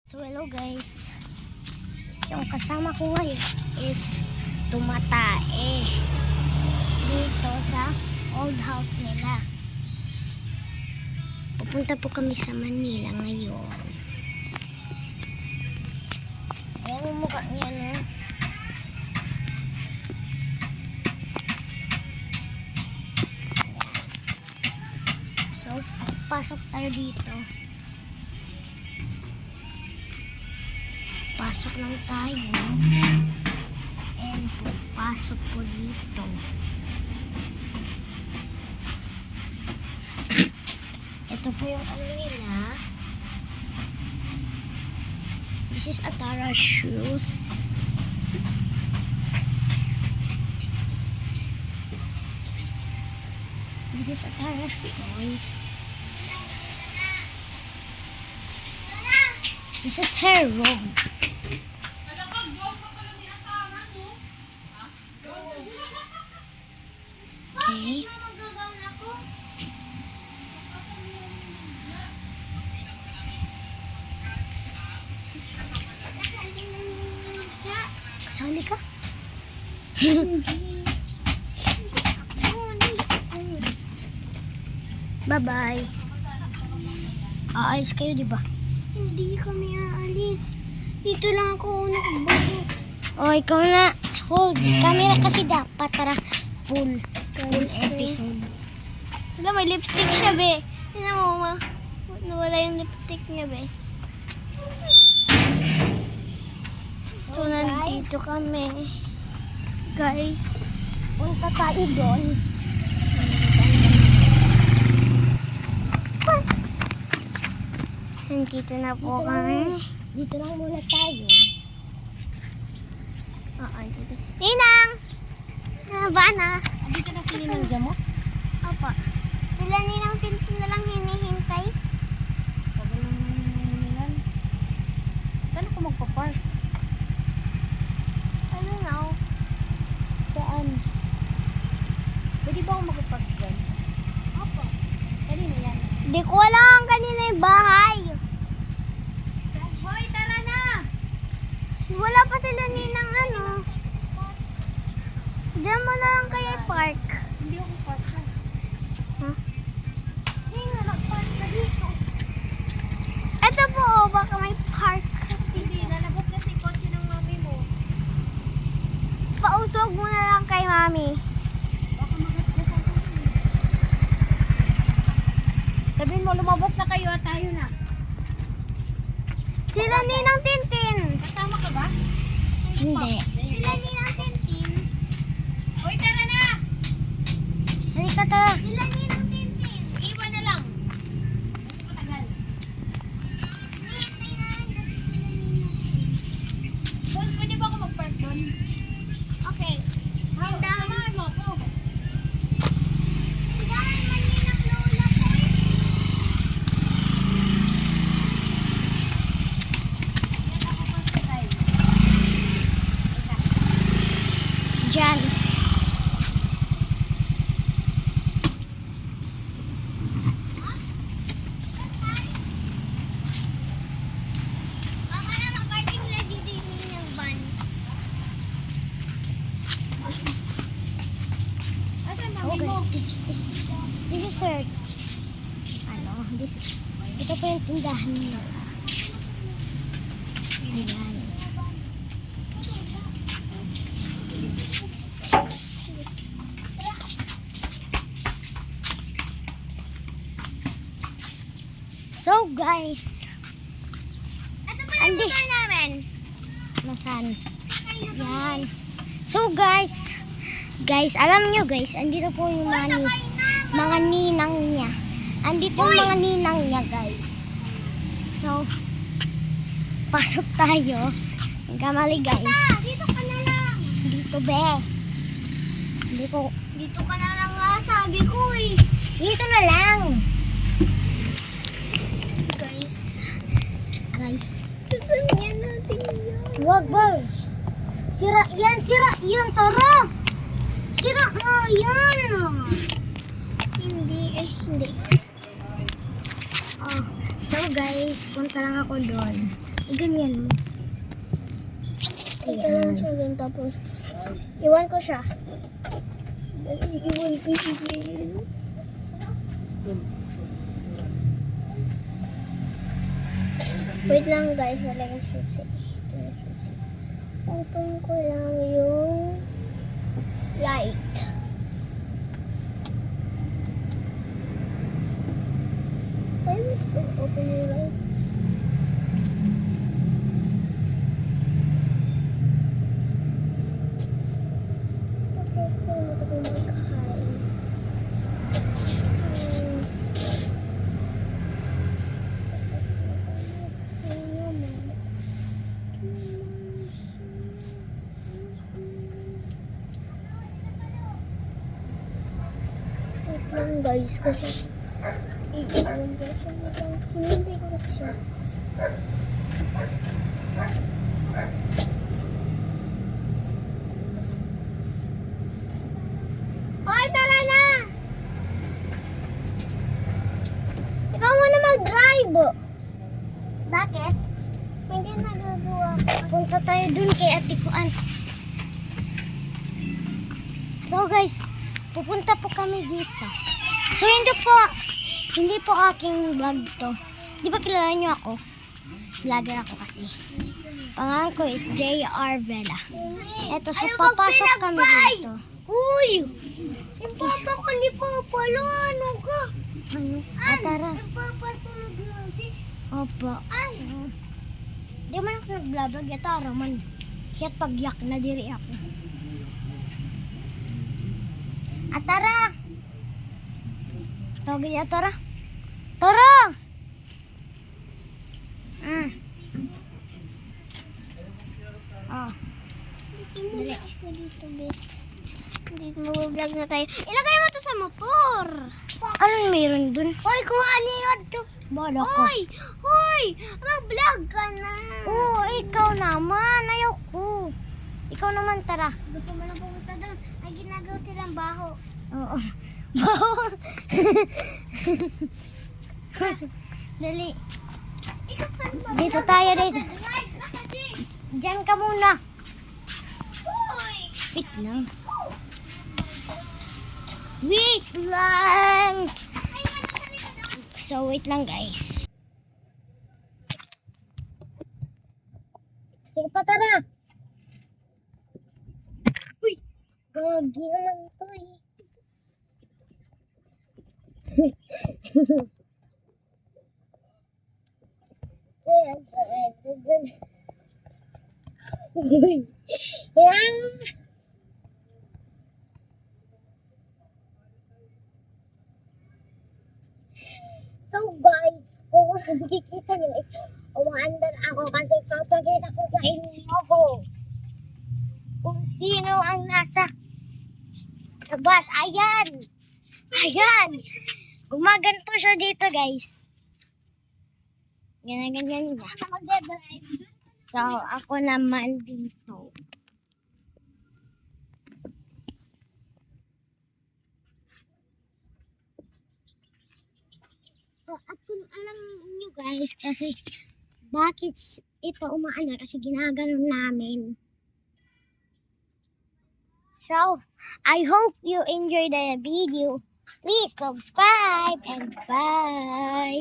So hello guys, yung kasama ko ngayon is tumatae dito sa old house nila. Pupunta po kami sa Manila ngayon. Ayan yung mukha niya, no? So pasok tayo dito. Pasok lang tayo. And pasok po dito. Ito po yung ano nila. This is Atara shoes. This is Atara's toys. This is her room. Okay. Kasali ka? Bye-bye. Aalis kayo, di ba? Hindi kami aalis. Dito lang ako nakabalo. O, ikaw na. Hold camera kasi dapat para full episode. Wala, may lipstick siya, be. Tignan mo, ma. Nawala yung lipstick niya, be. So, nandito kami. Guys, punta tayo doon. Nandito na po kami. Dito lang muna tayo. Oo, dito. Ninang! Bana! Dito na sininang dyan mo? Opo. Sila Ninang Pinto na lang hinihintay. Tagal lang naman yung hinilan. Saan ako magpa-park? I don't know. Saan? Pwede ba ako mag-park dyan? Opo. Kanina yan. Di ko alam kanina yung bahay. Hoy, tara na! Wala pa sila Ninang ano. Diyan mo na lang kaya park. Hindi ako park na. Huh? Hindi nga, nag-park na dito. Ito po, oh, baka may park. Hindi, lalabas kasi kotse ng mami mo. Pausog mo na lang kay mami. Baka magasgasan ko yun. Sabihin mo, lumabas na kayo at tayo na. Sila Ninang Tintin. Kasama ka ba? Hindi. Sila Ninang Tintin. Hoy, tara na! Halika tara. Sila Ninang Tintin. Iwan na lang. Kasi matagal. Boss, pwede ba ako mag-park doon? Okay. Samahan mo ako. Sigahan man Ninang Lola ko. Yan ako pa sa tayo. Diyan. Mama na mag-parking ready din yung van. Asan So mami mo? guys, this is her, ito po yung tindahan nila. Ayan. So guys, ito po yung motor namin. Nasaan? Yan. So guys, alam nyo guys, andito po yung mga ninang niya. Andito yung mga ninang niya guys. So, pasok tayo. Magkamali guys. Dito ka na lang. Dito be. Dito ka na lang nga sabi ko eh. Dito na lang. Guys. Aray. Tutunin natin yan. Wag ba? Sira yan, tara. Sira nga yan. Hindi. So guys, punta lang ako doon. Iganyan mo. Ito lang siya din, tapos iwan ko siya. Iwan ko siya din. Wait lang guys, wala yung susi. Ito yung susi. Open ko lang yung light. Why would you open yung light? Tapos ko magkain. Wait lang guys, kasi iiwan ko siya. Wait lang, hindi ko kasi siya. Hoy, tara na! Ikaw muna mag-drive. Bakit? May ginagawa ka. Punta tayo dun kay Ate Kuan. So guys, pupunta po kami dito. So hindi po aking vlog to. Di ba kilala niyo ako? Vlogger ako kasi. Pangalan ko is J.R. Vela. Eto, so papasok kami dito. Uy! Yung papa ko ni Papa, ano ka? Ano? Tara. Yung papa sunod natin. Opo. So, di man ako nag-vlog. Tara man. Hiyat pagyak na diri ako. Tara. Tawagin niya, tara. Tara! Oh. Dali. Dito, bes. Dito, mag-vlog na tayo. Ilagay mo to sa motor. Anong mayroon dun? Hoy, kung ano yun to. Bala ko. Hoy! Mag-vlog ka na. Oo, ikaw naman. Ayoko. Ikaw naman, tara. Gusto mo lang pumunta doon. Ay, ginagawa silang baho. Oo. Dali. Ikaw pa naman. Dito tayo, dito. Drive ka kasi. Diyan ka muna. Hoy! Wait lang. Wait lang. So, wait lang, guys. Sige pa, tara. Uy, gagi naman ito eh. Yan. So guys, kung nakikita nyo is umaandar ako kasi papakita ko sa inyo kung sino ang nasa labas. Ayan! Ayan! Gumaganto siya dito, guys. Ganyan niya. So, ako naman dito. So, at kung alam niyo guys, kasi bakit ito umaandar kasi ginaganon namin. So, I hope you enjoyed the video. Please subscribe and bye!